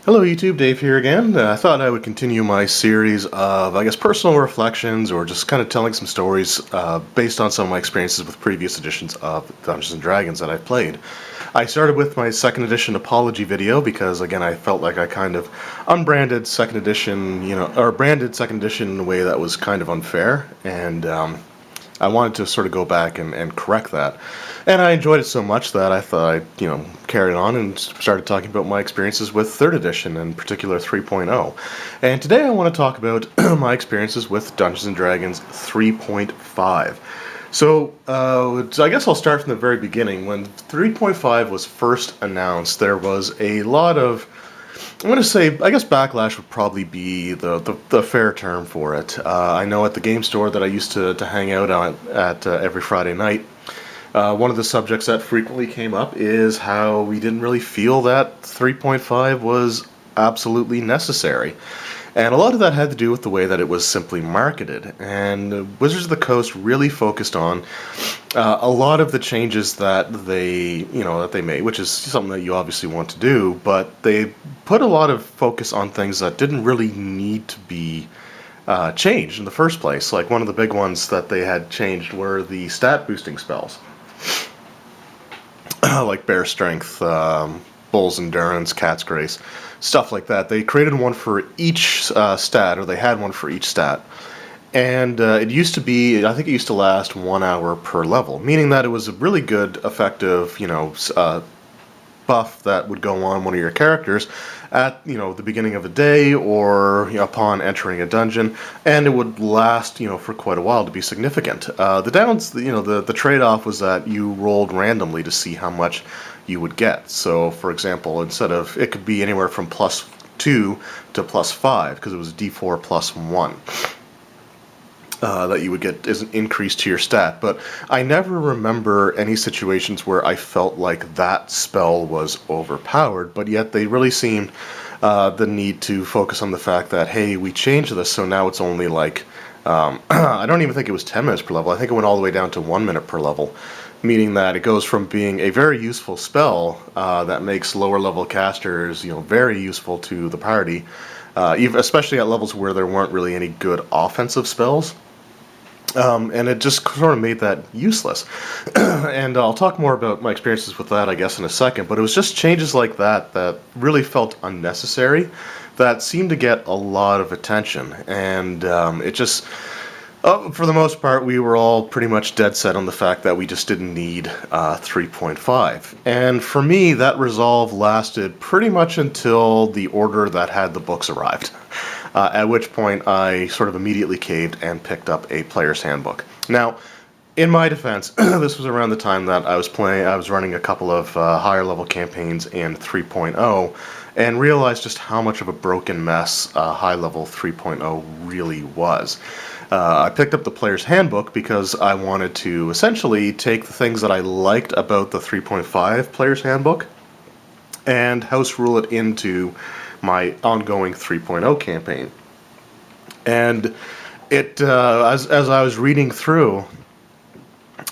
Hello YouTube, Dave here again. I thought I would continue my series of, personal reflections or just kind of telling some stories based on some of my experiences with previous editions of Dungeons & Dragons that I've played. I started with my second edition apology video because, again, I felt like I kind of unbranded second edition, or branded second edition in a way that was kind of unfair, and I wanted to sort of go back and correct that. And I enjoyed it so much that I thought I'd, carry on and started talking about my experiences with 3rd edition, in particular 3.0. And today I want to talk about my experiences with Dungeons & Dragons 3.5. So, I guess I'll start from the very beginning. When 3.5 was first announced, there was a lot of, I'm going to say, I guess backlash would probably be the fair term for it. I know at the game store that I used to hang out at every Friday night, one of the subjects that frequently came up is how we didn't really feel that 3.5 was absolutely necessary. And a lot of that had to do with the way that it was simply marketed. And Wizards of the Coast really focused on a lot of the changes that they made, which is something that you obviously want to do, but they put a lot of focus on things that didn't really need to be changed in the first place. Like one of the big ones that they had changed were the stat boosting spells. Like Bear Strength, Bull's Endurance, Cat's Grace, stuff like that. They created one for each stat, or they had one for each stat. And it used to be, I think it used to last 1 hour per level, meaning that it was a really good, effective, buff that would go on one of your characters at the beginning of a day or upon entering a dungeon, and it would last for quite a while to be significant. The trade-off was that you rolled randomly to see how much you would get. So for example, instead of, it could be anywhere from +2 to +5 because it was D4 plus 1. That you would get as an increase to your stat, but I never remember any situations where I felt like that spell was overpowered, but yet they really seemed the need to focus on the fact that, hey, we changed this, so now it's only like, I don't even think it was 10 minutes per level, I think it went all the way down to 1 minute per level, meaning that it goes from being a very useful spell that makes lower level casters, very useful to the party, especially at levels where there weren't really any good offensive spells. And it just sort of made that useless. And I'll talk more about my experiences with that, I guess, in a second, but it was just changes like that that really felt unnecessary, that seemed to get a lot of attention. And it just, for the most part, we were all pretty much dead set on the fact that we just didn't need 3.5. And for me, that resolve lasted pretty much until the order that had the books arrived. At which point I sort of immediately caved and picked up a player's handbook. Now, in my defense, this was around the time that I was running a couple of higher level campaigns in 3.0 and realized just how much of a broken mess high level 3.0 really was. I picked up the player's handbook because I wanted to essentially take the things that I liked about the 3.5 player's handbook and house rule it into my ongoing 3.0 campaign. And it, as I was reading through,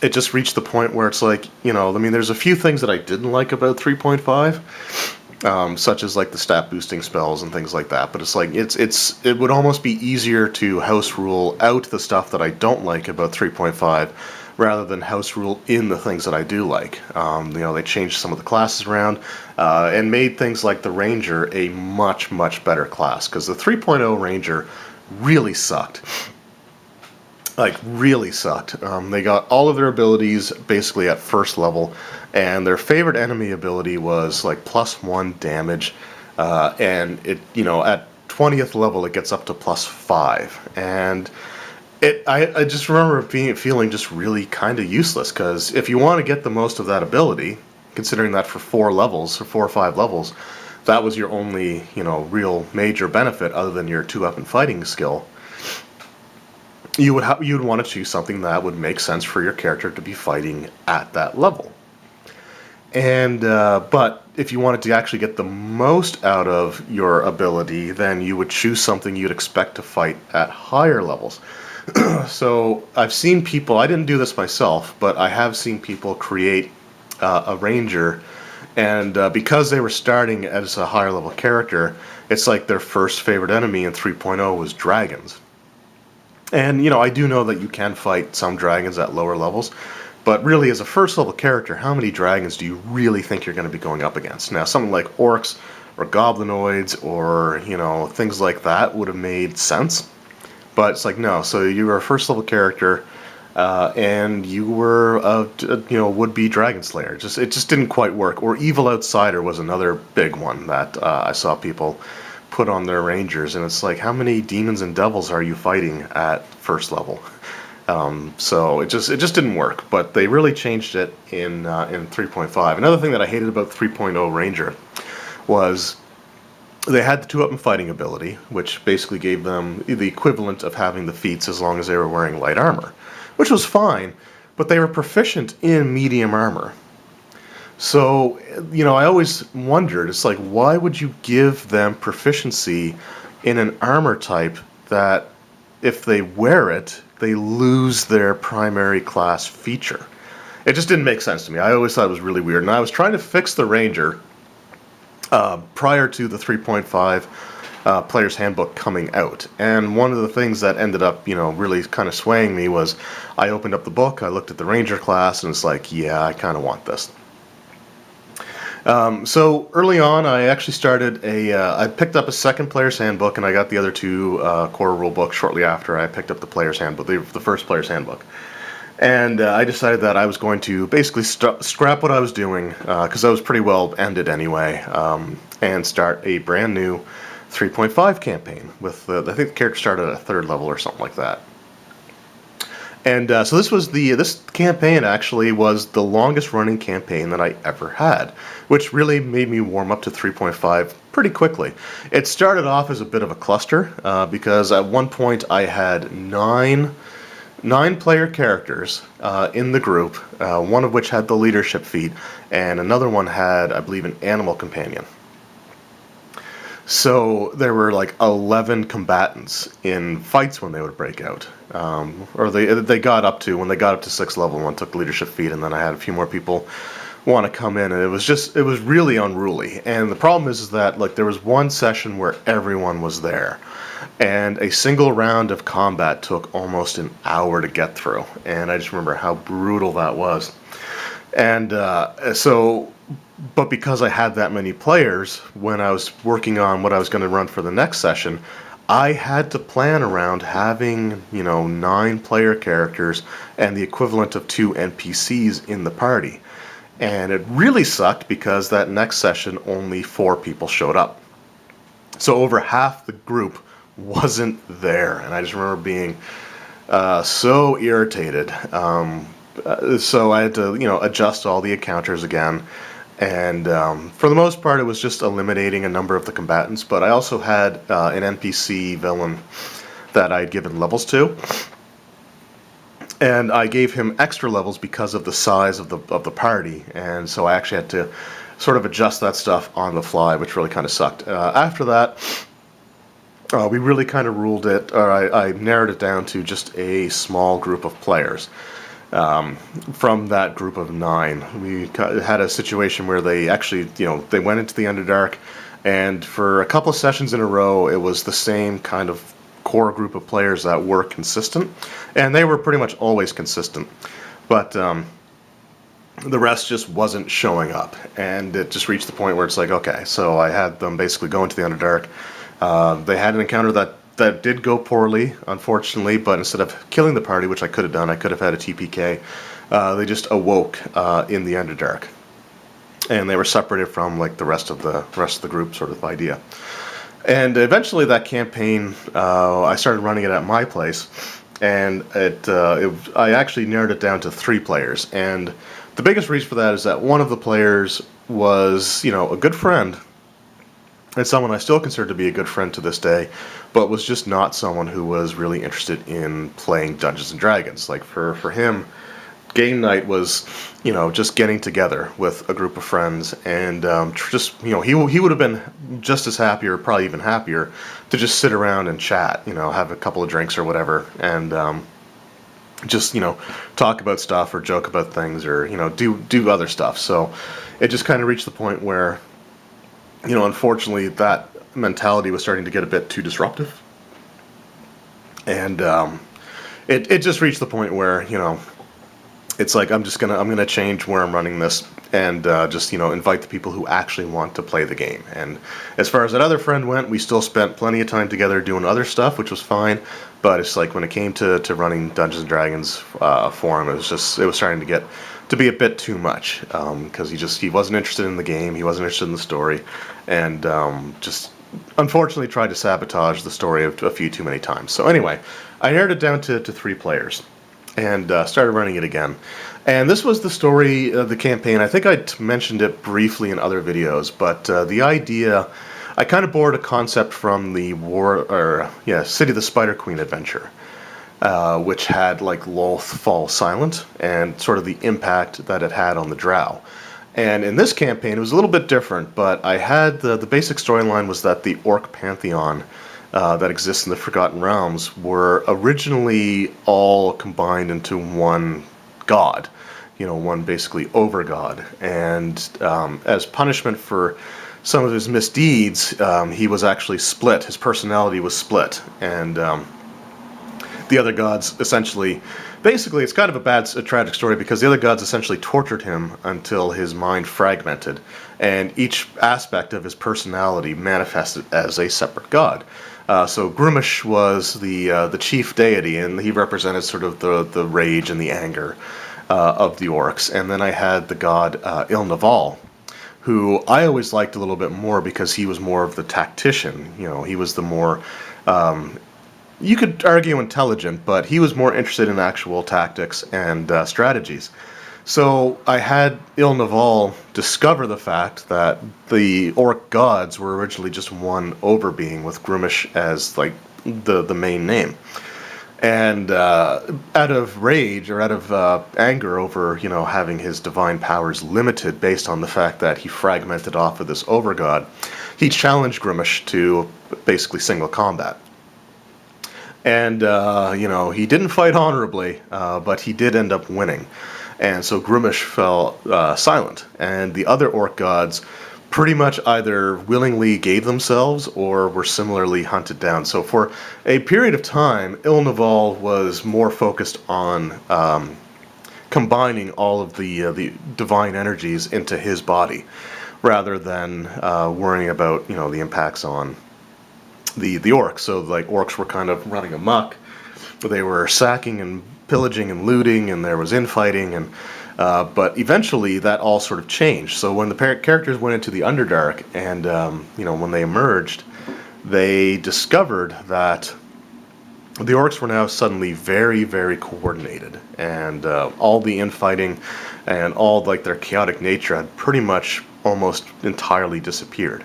it just reached the point where it's like, there's a few things that I didn't like about 3.5, such as like the stat boosting spells and things like that, but it's like, it would almost be easier to house rule out the stuff that I don't like about 3.5 rather than house rule in the things that I do like. They changed some of the classes around and made things like the Ranger a much, much better class, because the 3.0 Ranger really sucked. Like, really sucked. They got all of their abilities basically at first level, and their favorite enemy ability was like +1 damage, and it, at 20th level it gets up to +5, and I just remember feeling just really kind of useless, because if you want to get the most of that ability, considering that for 4 levels, or 4 or 5 levels, that was your only, real major benefit other than your 2-up and fighting skill, you would want to choose something that would make sense for your character to be fighting at that level. And but if you wanted to actually get the most out of your ability, then you would choose something you'd expect to fight at higher levels. So I've seen people, I didn't do this myself, but I have seen people create a ranger And because they were starting as a higher level character, it's like their first favorite enemy in 3.0 was dragons. And, I do know that you can fight some dragons at lower levels, but really, as a first level character, how many dragons do you really think you're going to be going up against? Now, something like orcs or goblinoids or, things like that would have made sense. But it's like, no, so you were a first level character, and you were a would-be dragon slayer. It just didn't quite work. Or evil outsider was another big one that I saw people put on their rangers, and it's like, how many demons and devils are you fighting at first level? So it just didn't work. But they really changed it in 3.5. Another thing that I hated about 3.0 Ranger was they had the 2-up and fighting ability, which basically gave them the equivalent of having the feats as long as they were wearing light armor, which was fine, but they were proficient in medium armor. So, I always wondered, it's like, why would you give them proficiency in an armor type that, if they wear it, they lose their primary class feature? It just didn't make sense to me. I always thought it was really weird, and I was trying to fix the Ranger prior to the 3.5 Player's Handbook coming out. And one of the things that ended up, really kind of swaying me was I opened up the book, I looked at the Ranger class, and it's like, yeah, I kind of want this. So early on, I actually started I picked up a second Player's Handbook, and I got the other two core rule books shortly after I picked up the Player's Handbook, the first Player's Handbook. And I decided that I was going to basically scrap what I was doing, because I was pretty well ended anyway, and start a brand new 3.5 campaign with, I think the character started at 3rd level or something like that. And so this campaign actually was the longest running campaign that I ever had, which really made me warm up to 3.5 pretty quickly. It started off as a bit of a cluster, because at one point I had nine player characters in the group, one of which had the leadership feat, and another one had, I believe, an animal companion. So there were like 11 combatants in fights when they would break out. Or they got up to, when they got up to 6th level, one took the leadership feat, and then I had a few more people want to come in, and it was really unruly. And the problem is that, like, there was one session where everyone was there, and a single round of combat took almost an hour to get through, and I just remember how brutal that was. And but because I had that many players, when I was working on what I was going to run for the next session, I had to plan around having, 9 player characters and the equivalent of 2 NPCs in the party. And it really sucked because that next session only 4 people showed up. So over half the group wasn't there, and I just remember being so irritated. So I had to, adjust all the encounters again. And for the most part, it was just eliminating a number of the combatants, but I also had an NPC villain that I'd given levels to, and I gave him extra levels because of the size of the party, and so I actually had to sort of adjust that stuff on the fly, which really kind of sucked. After that, we really kind of ruled it, or I narrowed it down to just a small group of players. From that group of 9, we had a situation where they actually, they went into the Underdark, and for a couple of sessions in a row, it was the same kind of core group of players that were consistent, and they were pretty much always consistent, but the rest just wasn't showing up, and it just reached the point where it's like, okay, so I had them basically go into the Underdark. They had an encounter that did go poorly, unfortunately, but instead of killing the party, which I could have done, I could have had a TPK, they just awoke in the Underdark. And they were separated from, like, the rest of the group sort of idea. And eventually that campaign, I started running it at my place, and I actually narrowed it down to 3 players. And the biggest reason for that is that one of the players was, a good friend, and someone I still consider to be a good friend to this day, but was just not someone who was really interested in playing Dungeons & Dragons. Like, for him, game night was, just getting together with a group of friends, and just, he would have been just as happy, or probably even happier, to just sit around and chat, have a couple of drinks or whatever, and just talk about stuff or joke about things or do other stuff. So it just kind of reached the point where unfortunately that mentality was starting to get a bit too disruptive, and it just reached the point where it's like I'm gonna change where I'm running this, and just invite the people who actually want to play the game. And as far as that other friend went, we still spent plenty of time together doing other stuff, which was fine. But it's like when it came to running Dungeons and Dragons for him, it was starting to get to be a bit too much, because he wasn't interested in the game, he wasn't interested in the story, and just unfortunately tried to sabotage the story a few too many times. So anyway, I narrowed it down to 3 players and started running it again. And this was the story of the campaign. I think I mentioned it briefly in other videos, but the idea, I kind of borrowed a concept from the City of the Spider Queen adventure, which had like Lolth fall silent and sort of the impact that it had on the Drow. And in this campaign, it was a little bit different, but I had the basic storyline was that the Orc pantheon that exists in the Forgotten Realms were originally all combined into one god, one basically over-god. And as punishment for some of his misdeeds, he was actually split. His personality was split. And the other gods essentially, basically, it's kind of a tragic story, because the other gods essentially tortured him until his mind fragmented, and each aspect of his personality manifested as a separate god. So Grumish was the chief deity, and he represented sort of the rage and the anger of the orcs. And then I had the god Ilnaval, who I always liked a little bit more because he was more of the tactician. He was the more you could argue intelligent, but he was more interested in actual tactics and strategies. So I had Ilnaval discover the fact that the orc gods were originally just one overbeing, with Grumish as like the main name. And out of rage, or out of anger over having his divine powers limited based on the fact that he fragmented off of this overgod, he challenged Grumish to basically single combat. And he didn't fight honorably, but he did end up winning. And so Grumish fell silent, and the other orc gods pretty much either willingly gave themselves or were similarly hunted down. So for a period of time, Ilnaval was more focused on combining all of the divine energies into his body, rather than worrying about the impacts on the orcs. So like orcs were kind of running amok. They were sacking and pillaging and looting, and there was infighting, and but eventually that all sort of changed. So when the characters went into the Underdark, and when they emerged, they discovered that the orcs were now suddenly very, very coordinated, and all the infighting and all like their chaotic nature had pretty much almost entirely disappeared.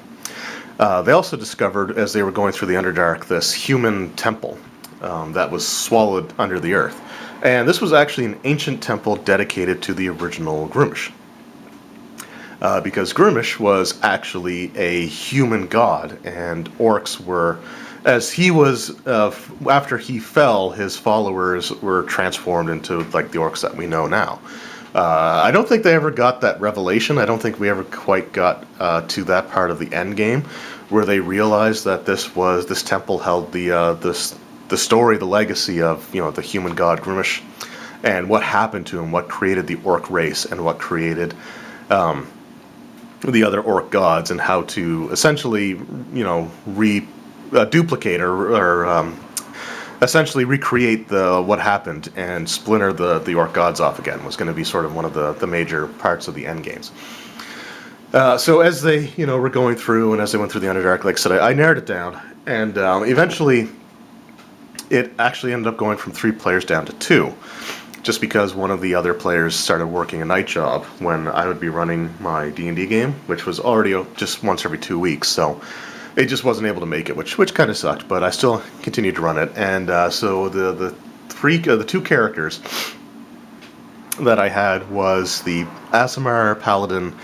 They also discovered, as they were going through the Underdark, this human temple that was swallowed under the earth. And this was actually an ancient temple dedicated to the original Grumish. Because Grumish was actually a human god, and orcs were, as he was, after he fell, his followers were transformed into like the orcs that we know now. I don't think they ever got that revelation. I don't think we ever quite got to that part of the end game where they realized that this temple held the story, the legacy of the human god Grumish, and what happened to him, what created the orc race, and what created the other orc gods, and how to essentially duplicate or essentially recreate what happened and splinter the orc gods off again was going to be sort of one of the major parts of the end games. So as they were going through, and as they went through the Underdark, like I said, I narrowed it down, and eventually it actually ended up going from 3 players down to 2, just because one of the other players started working a night job when I would be running my D&D game, which was already just once every 2 weeks, so it just wasn't able to make it, which kind of sucked, but I still continued to run it. And so the 2 characters that I had was the Aasimar Paladin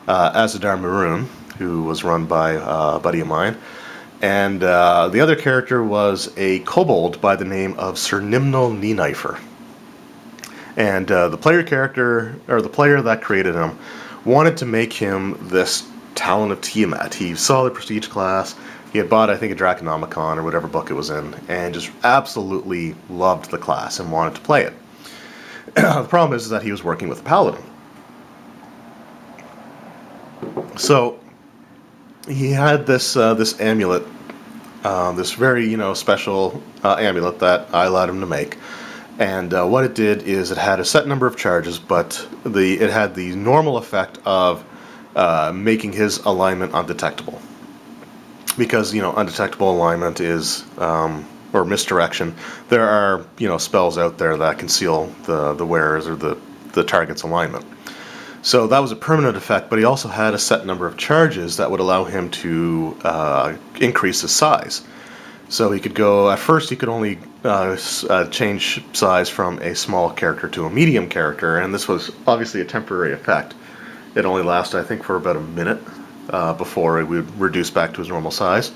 Azadar Maroon, who was run by a buddy of mine, and the other character was a kobold by the name of Sir Nimnal Knife. And the player that created him wanted to make him this Talon of Tiamat. He saw the Prestige class. He had bought, I think, a Draconomicon or whatever book it was in, and just absolutely loved the class and wanted to play it. The problem is that he was working with a Paladin. So he had this amulet, this very special amulet that I allowed him to make. And what it did is it had a set number of charges, but it had the normal effect of making his alignment undetectable. Because undetectable alignment is or misdirection. There are spells out there that conceal the wearer's or the target's alignment. So that was a permanent effect, but he also had a set number of charges that would allow him to increase his size. So he could go, at first he could only change size from a small character to a medium character, and this was obviously a temporary effect. It only lasted, I think, for about a minute before it would reduce back to his normal size.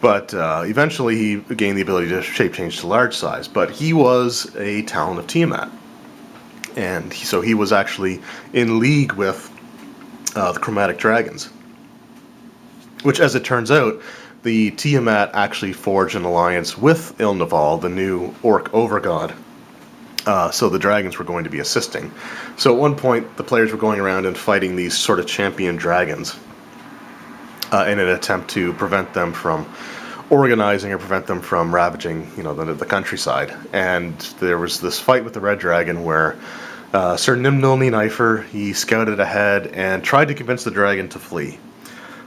But eventually he gained the ability to shape change to large size. But he was a Talon of Tiamat. And so he was actually in league with the Chromatic Dragons. Which, as it turns out, the Tiamat actually forged an alliance with Ilnaval, the new Orc Overgod. So the dragons were going to be assisting. So at one point, the players were going around and fighting these sort of champion dragons in an attempt to prevent them from organizing or prevent them from ravaging, the countryside. And there was this fight with the Red Dragon where Sir Nimnilni Knifer, he scouted ahead and tried to convince the dragon to flee,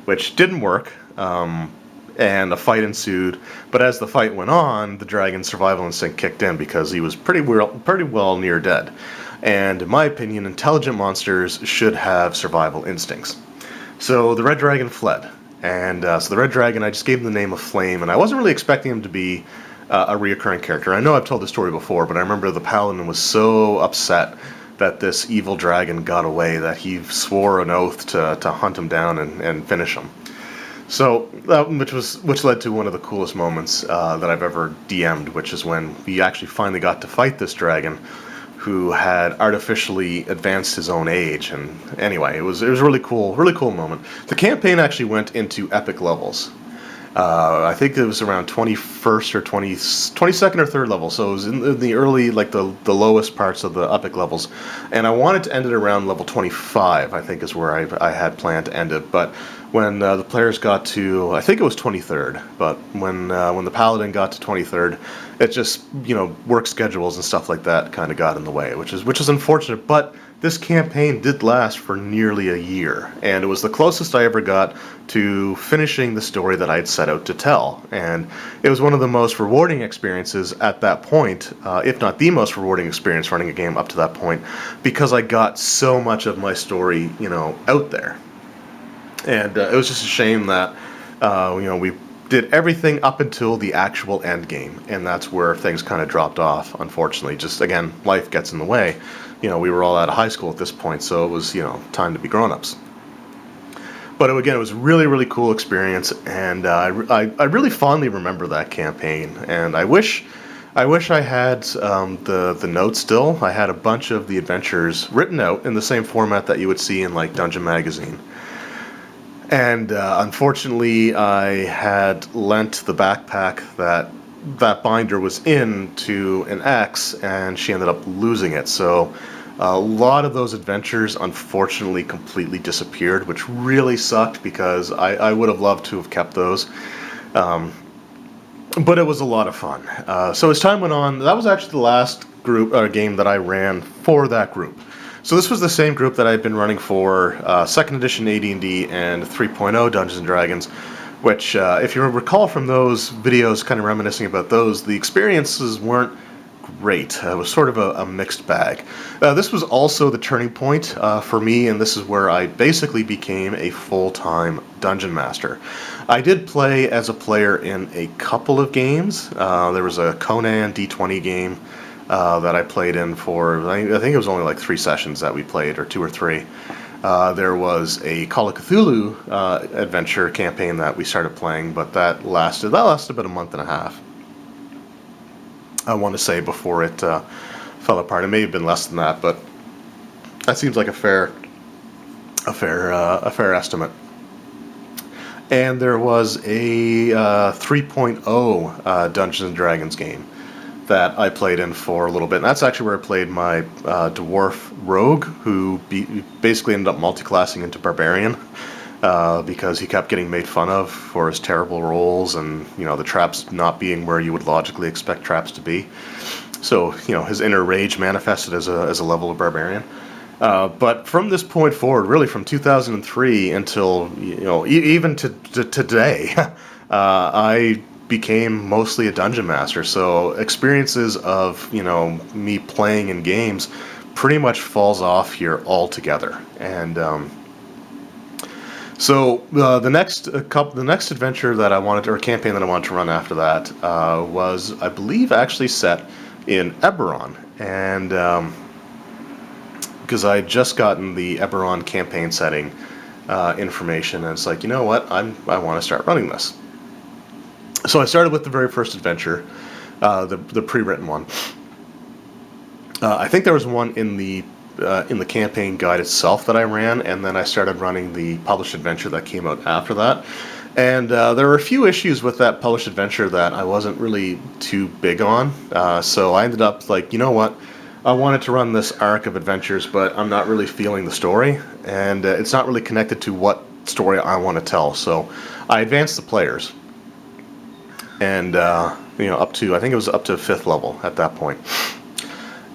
which didn't work. And a fight ensued, but as the fight went on, the dragon's survival instinct kicked in because he was pretty well near dead. And in my opinion, intelligent monsters should have survival instincts. So the Red Dragon fled, and so the Red Dragon, I just gave him the name of Flame, and I wasn't really expecting him to be a reoccurring character. I know I've told this story before, but I remember the Paladin was so upset that this evil dragon got away that he swore an oath to hunt him down and finish him. So, which led to one of the coolest moments that I've ever DM'd, which is when we actually finally got to fight this dragon, who had artificially advanced his own age. And anyway, it was a really cool moment. The campaign actually went into epic levels. I think it was around 21st or 22nd or 3rd level, so it was in the early, like the lowest parts of the epic levels. And I wanted to end it around level 25, I think is where I had planned to end it. But when the players got to, I think it was 23rd, but when the Paladin got to 23rd, it just, work schedules and stuff like that kind of got in the way, which is unfortunate. But this campaign did last for nearly a year, and it was the closest I ever got to finishing the story that I had set out to tell. And it was one of the most rewarding experiences at that point, if not the most rewarding experience running a game up to that point, because I got so much of my story, out there. And it was just a shame that, we did everything up until the actual end game, and that's where things kind of dropped off, unfortunately. Just, again, life gets in the way. We were all out of high school at this point, so it was, time to be grown-ups. But again, it was a really, really cool experience, and I really fondly remember that campaign. And I wish I had the notes still. I had a bunch of the adventures written out in the same format that you would see in, like, Dungeon Magazine. And unfortunately, I had lent the backpack that binder was in to an ex, and she ended up losing it. So a lot of those adventures unfortunately completely disappeared, which really sucked because I would have loved to have kept those. But it was a lot of fun. So as time went on, that was actually the last game that I ran for that group. So this was the same group that I'd been running for 2nd edition AD&D and 3.0 Dungeons & Dragons, which, if you recall from those videos, kind of reminiscing about those, the experiences weren't great. It was sort of a mixed bag. This was also the turning point for me, and this is where I basically became a full-time Dungeon Master. I did play as a player in a couple of games. There was a Conan D20 game that I played in for, I think it was only like 3 sessions that we played, or 2 or 3. There was a Call of Cthulhu adventure campaign that we started playing, but that lasted about a month and a half. I want to say before it fell apart. It may have been less than that, but that seems like a fair estimate. And there was a 3.0 Dungeons and Dragons game that I played in for a little bit. And that's actually where I played my dwarf rogue, who basically ended up multiclassing into barbarian because he kept getting made fun of for his terrible rolls and, you know, the traps not being where you would logically expect traps to be. So, you know, his inner rage manifested as a level of barbarian. But from this point forward, really from 2003 until, you know, even to today, I became mostly a dungeon master. So experiences of, you know, me playing in games pretty much falls off here altogether. And so the next adventure that I wanted, or campaign that I wanted to run after that, was, I believe, actually set in Eberron. And because I had just gotten the Eberron campaign setting information, and it's like, you know what, I want to start running this. So I started with the very first adventure, the pre-written one. I think there was one in the campaign guide itself that I ran, and then I started running the published adventure that came out after that. And there were a few issues with that published adventure that I wasn't really too big on. So I ended up like, you know what, I wanted to run this arc of adventures, but I'm not really feeling the story, and it's not really connected to what story I want to tell. So I advanced the players, and you know, up to, I think it was up to 5th level at that point.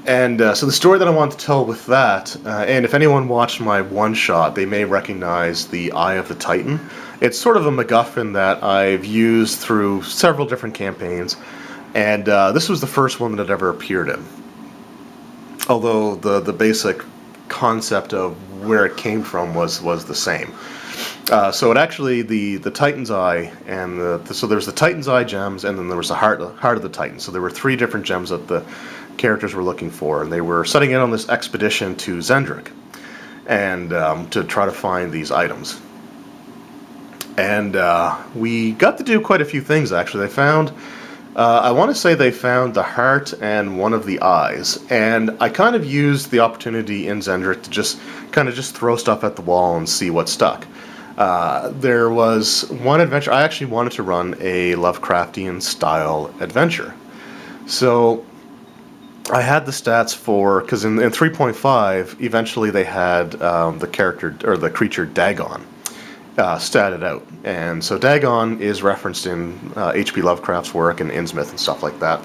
And so the story that I wanted to tell with that, and if anyone watched my one-shot, they may recognize the Eye of the Titan. It's sort of a MacGuffin that I've used through several different campaigns, and this was the first one that it ever appeared in. Although the basic concept of where it came from was the same. So it actually, the Titan's Eye, and so there was the Titan's Eye gems, and then there was the Heart of the Titan. So there were 3 different gems that the characters were looking for, and they were setting out on this expedition to Xen'drik, and to try to find these items. And we got to do quite a few things, actually. They found, I want to say they found the heart and one of the eyes, and I kind of used the opportunity in Xen'drik to just throw stuff at the wall and see what stuck. There was one adventure, I actually wanted to run a Lovecraftian style adventure. So I had the stats for, because in 3.5, eventually they had the character, or the creature Dagon, statted out. And so Dagon is referenced in H.P. Lovecraft's work and Innsmouth and stuff like that.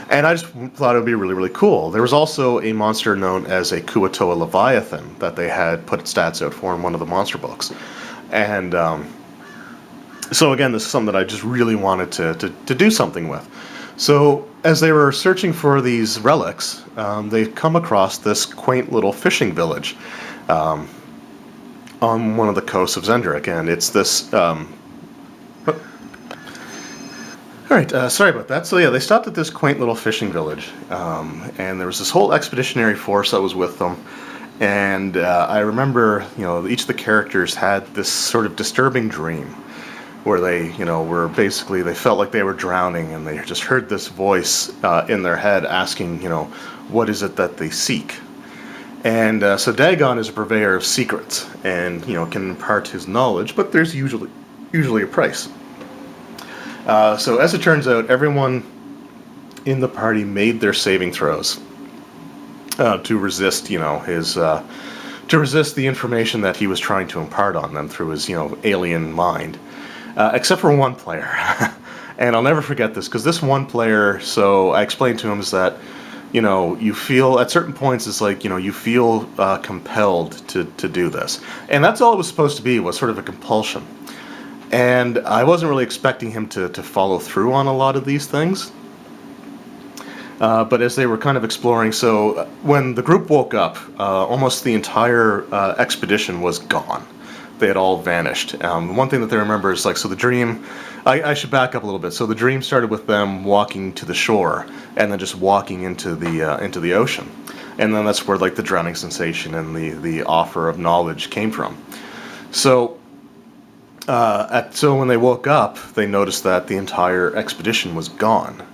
And I just thought it would be really, really cool. There was also a monster known as a Kuo-toa Leviathan that they had put stats out for in one of the monster books. And so again, this is something that I just really wanted to do something with. So as they were searching for these relics, they come across this quaint little fishing village on one of the coasts of Xen'drik, and it's this... Alright, sorry about that. So yeah, they stopped at this quaint little fishing village, and there was this whole expeditionary force that was with them, and I remember, you know, each of the characters had this sort of disturbing dream, where they, you know, were basically, they felt like they were drowning, and they just heard this voice in their head asking, you know, what is it that they seek? And so Dagon is a purveyor of secrets, and, you know, can impart his knowledge, but there's usually a price. So as it turns out, everyone in the party made their saving throws to resist, you know, his to resist the information that he was trying to impart on them through his, you know, alien mind, except for one player. And I'll never forget this, because this one player, so I explained to him, is that, you know, you feel, at certain points, it's like, you know, you feel compelled to do this. And that's all it was supposed to be, was sort of a compulsion. And I wasn't really expecting him to follow through on a lot of these things. But as they were kind of exploring, so when the group woke up, almost the entire expedition was gone. They had all vanished. One thing that they remember is, like, so the dream, I should back up a little bit. So the dream started with them walking to the shore, and then just walking into the ocean. And then that's where, like, the drowning sensation and the offer of knowledge came from. So so when they woke up, they noticed that the entire expedition was gone.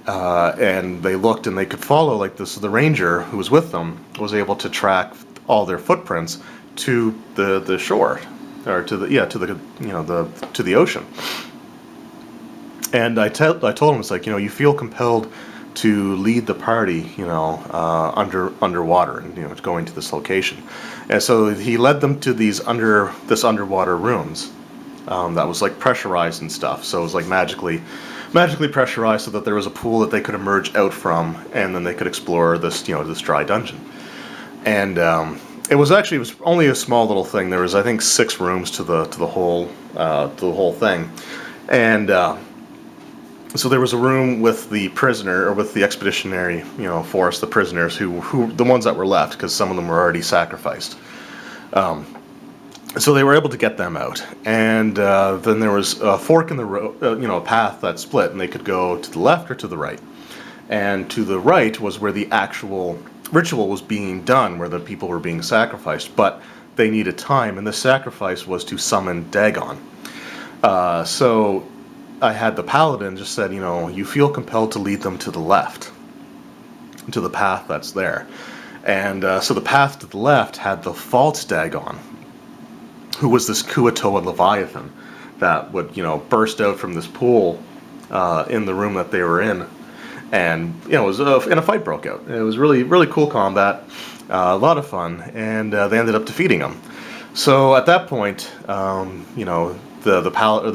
and they looked and they could follow, like, this the ranger who was with them was able to track all their footprints to the shore, or to the to the ocean. And I told him, it's like, you feel compelled to lead the party, underwater, and going to this location. And so he led them to these underwater rooms that was like pressurized and stuff. So it was like magically pressurized, so that there was a pool that they could emerge out from, and then they could explore this this dry dungeon. And it was only a small little thing. There was, I think, 6 rooms to the whole thing, and so there was a room with the prisoner, or with the expeditionary force, the prisoners who the ones that were left, because some of them were already sacrificed. So they were able to get them out, and then there was a fork in the road, a path that split, and they could go to the left or to the right. And to the right was where the actual ritual was being done, where the people were being sacrificed, but they needed time, and the sacrifice was to summon Dagon. So I had the paladin just said, you feel compelled to lead them to the left, to the path that's there. And so the path to the left had the false Dagon, who was this Kuatoa Leviathan that would, burst out from this pool in the room that they were in. And, it was and a fight broke out. It was really, really cool combat, a lot of fun, and they ended up defeating him. So at that point, the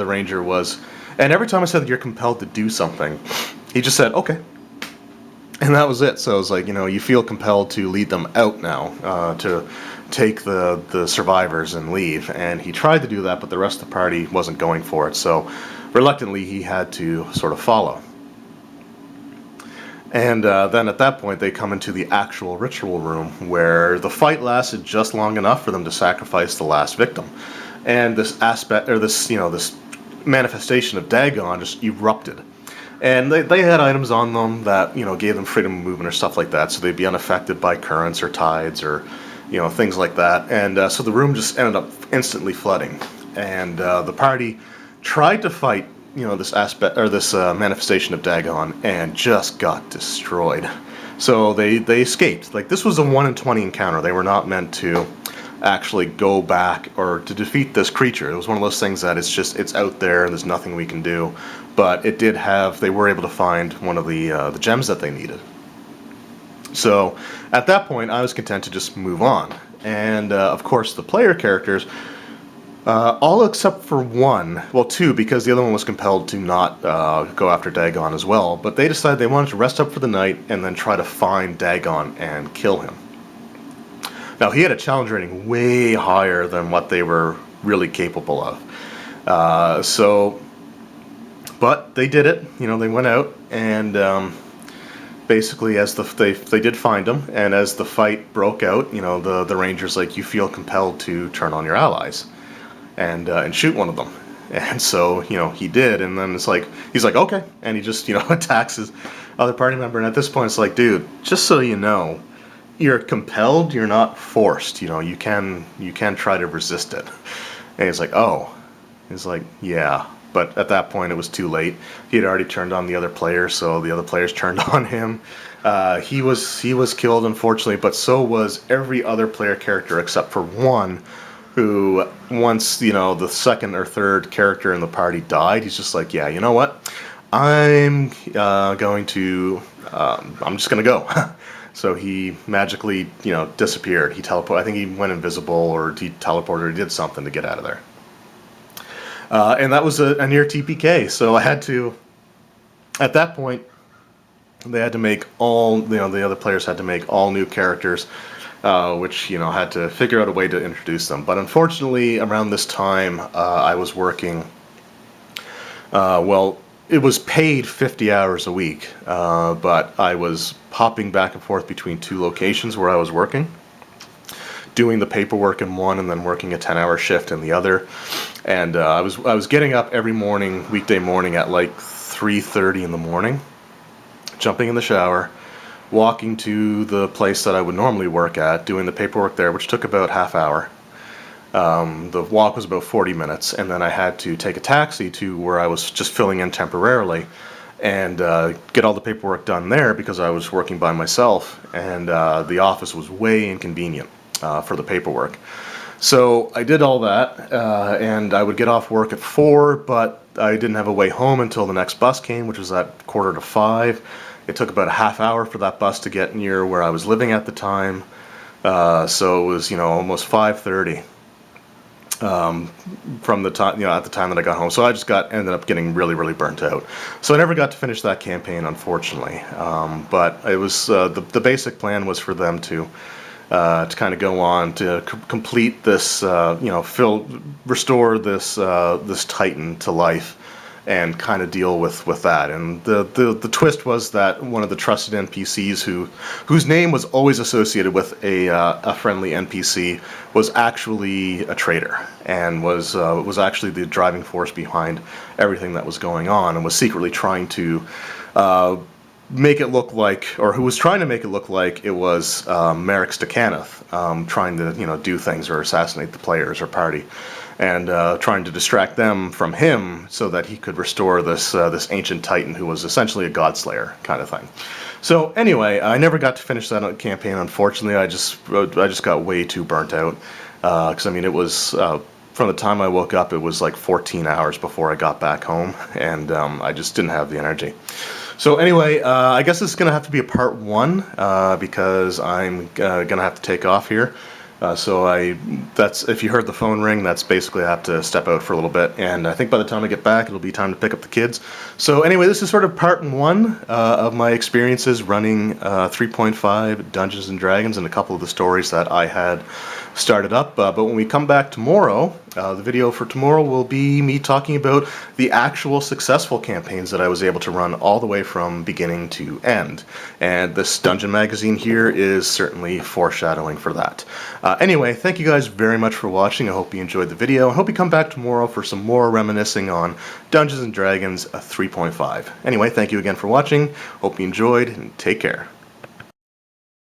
ranger was, and every time I said that you're compelled to do something, he just said, okay. And that was it. So it was like, you feel compelled to lead them out now, to take the survivors and leave. And he tried to do that, but the rest of the party wasn't going for it. So reluctantly, he had to sort of follow. And then at that point, they come into the actual ritual room, where the fight lasted just long enough for them to sacrifice the last victim. And this aspect, or this manifestation of Dagon just erupted. And they had items on them that, gave them freedom of movement or stuff like that, so they'd be unaffected by currents or tides or, things like that. And so the room just ended up instantly flooding. And the party tried to fight, this aspect, or this manifestation of Dagon, and just got destroyed. So they escaped. Like, this was a 1 in 20 encounter. They were not meant to actually go back or to defeat this creature. It was one of those things that it's out there and there's nothing we can do. But they were able to find one of the gems that they needed. So at that point, I was content to just move on. And of course, the player characters, all except for two, because the other one was compelled to not go after Dagon as well. But they decided they wanted to rest up for the night and then try to find Dagon and kill him. Now, he had a challenge rating way higher than what they were really capable of. But they did it. They went out, and basically, as they did find him, and as the fight broke out, the ranger's like, you feel compelled to turn on your allies and shoot one of them. And so, he did, and then he's like, okay, and he just, attacks his other party member. And at this point, it's like, dude, just so you know, you're compelled, you're not forced. You can try to resist it. And he's like, oh. He's like, yeah. But at that point, it was too late. He had already turned on the other players, so the other players turned on him. He was killed, unfortunately, but so was every other player character except for one, who, once the second or third character in the party died, he's just like, yeah, you know what? I'm just gonna go. So he magically, disappeared. He teleported. I think he went invisible, or he teleported, or he did something to get out of there. And that was a near TPK. So I had to, at that point, they had to make the other players had to make all new characters, which, had to figure out a way to introduce them. But unfortunately, around this time, I was working, it was paid 50 hours a week, but I was hopping back and forth between 2 locations where I was working, doing the paperwork in one and then working a 10-hour shift in the other. And I was getting up every morning, weekday morning, at like 3:30 in the morning, jumping in the shower, walking to the place that I would normally work at, doing the paperwork there, which took about half hour. The walk was about 40 minutes, and then I had to take a taxi to where I was just filling in temporarily, and get all the paperwork done there because I was working by myself, and the office was way inconvenient for the paperwork. So I did all that, and I would get off work at 4, but I didn't have a way home until the next bus came, which was at 4:45. It took about a half hour for that bus to get near where I was living at the time, so it was, almost 5:30 from the time, at the time that I got home. So I just ended up getting really, really burnt out. So I never got to finish that campaign, unfortunately. But it was the basic plan was for them to kind of go on to complete this, restore this Titan to life, and kind of deal with that. And the twist was that one of the trusted NPCs whose name was always associated with a friendly NPC was actually a traitor, and was actually the driving force behind everything that was going on, and was secretly trying to make it look like, or who was trying to make it look like it was Merrick Stakanoth trying to do things or assassinate the players or party, and trying to distract them from him so that he could restore this ancient Titan who was essentially a godslayer kind of thing. So anyway, I never got to finish that campaign, unfortunately. I just got way too burnt out, because it was from the time I woke up, it was like 14 hours before I got back home, and I just didn't have the energy. So anyway, I guess this is going to have to be a part 1, because I'm going to have to take off here. That's, if you heard the phone ring, that's basically I have to step out for a little bit, and I think by the time I get back, it'll be time to pick up the kids. So anyway, this is sort of part 1 of my experiences running 3.5 Dungeons & Dragons, and a couple of the stories that I had started up. But when we come back tomorrow, the video for tomorrow will be me talking about the actual successful campaigns that I was able to run all the way from beginning to end. And this Dungeon Magazine here is certainly foreshadowing for that. Anyway, thank you guys very much for watching. I hope you enjoyed the video. I hope you come back tomorrow for some more reminiscing on Dungeons & Dragons 3.5. Anyway, thank you again for watching. Hope you enjoyed, and take care.